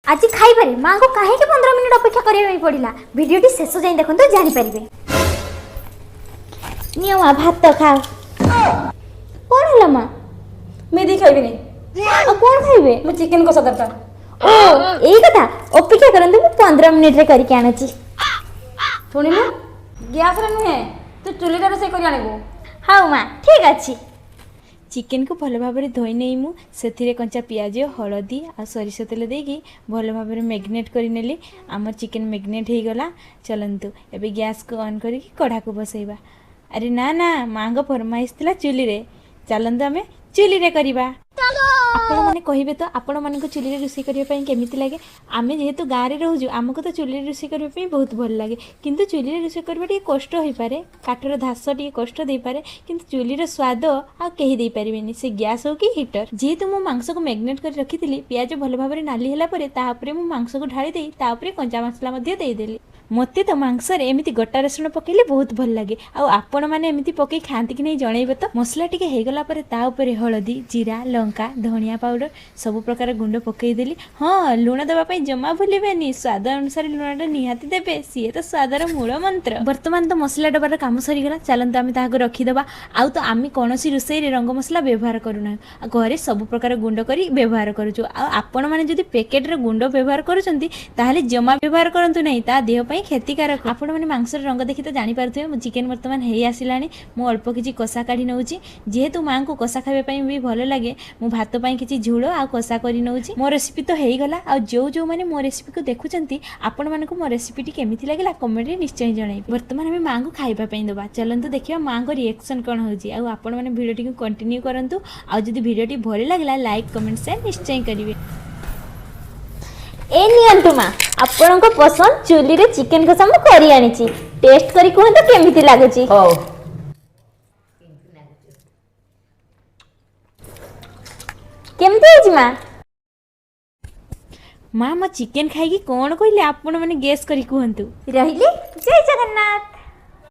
आज खाइबारे माँ को कहीं 15 मिनट अपेक्षा करने पड़ा भिडियोटी शेष जाए देखो तो जानीपारे नियो माँ भात खाओ कौन है माँ मेदी खाइबे कौन खाइबे मैं चिकन कषा दरकार ओ यही कथा अपेक्षा करते मुझे 15 मिनिट रे करके आनुची शुणिलु गैस रे नुहे तू चुली रे रोषेई करि आनिबो हाँ माँ ठीक अच्छी चिकेन को भल भाव में धोई नहीं मु से कंचा पियाज हलदी आ सरिष तेल देकी भल भाव में मैग्नेट करनेली आम चिकेन मैग्नेट हो गला। चलतु एबे गैस को ऑन करके कढ़ा को बसैबा। अरे ना ना माँ को फरमाइश थिला चुली रे चलतु आम चुली रे करबा। आपण मैंने कहे तो आपण मान चुली रे रोषेई करने केमी लगे आम जेहेतु गाँव में रोजु आमको तो चुली रे रोषेई करने बहुत भल लगे किंतु चुली रे रोषेई करबा कष्ट हो पारे काठर धास टी कष्ट दे पारे किंतु चुली रे स्वाद आ कहीं दे पारिबेनी से गैस हो कि हीटर जेहेतु मु मांस को मैग्नेट कर रखी पियाज भल भाव में नाली होला परे तापरे मु मांस को ढाली दे तापरे कंचा मसला मध्य दे देली। मते तो मांस रे एमिति गोटा रसुण पकेले बहुत भल लगे आपण माने एमिति पके खांती कि नहीं जणैबे तो मसला टिके हे गला परे ता ऊपर हळदी जीरा लंका धनिया पाउडर सब प्रकार गुंड पकई देली। हाँ लुण देबा पई जमा भूलिबेनी स्वाद अनुसार लुणटा निहाती देबे सीए तो स्वादर मूल मंत्र। वर्तमान तो मसला डबार काम सरी गला चलंत आमे ताहाको रखी देबा आउ तो आमे कोनोसी रुसई रे रंग मसला व्यवहार करूना घरे सब प्रकार गुंड करी व्यवहार करूछु आपण माने जदि पैकेट रे गुंड व्यवहार करूछंती ताहाले जमा व्यवहार करंतु नहीं ता देह पई क्षतिकारक। आपण मैंने मांस रंग देखी तो जानीपारे मो चिकेन बर्तमान हो आसला मु अल्प किसी कषा काढ़ी नौची जेहेतु माँ को कषा खावाई भी भल लगे मु भात पाई किसी झोल आ कषा कर नौची मो रेसिपी तो हो गला आ जो मैंने मो रेसिपी को देखुंत आपण मानक मो रेसिपी केमी लगे कमेंट में निश्चय जन। बर्तमान आम माँ को खावाई दबा चलतु देखा माँ को रिएक्शन कौन हो आपण मैंने भिडियो कंटिन्यू करूँ आदि भिडियो भल लगे लाइक कमेंट शेयर निश्चय करेंगे। ए नियंतु माँ आपण को पसंद चुली रे चिकेन कषा मु करी आनिची टेस्ट करी कहंतु केमिति लागुची। हो केमिति होची माँ माँ मो चिकेन खाई कौन कहले आपण मैंने गेस करी कहंतु रहिले जय जगन्नाथ।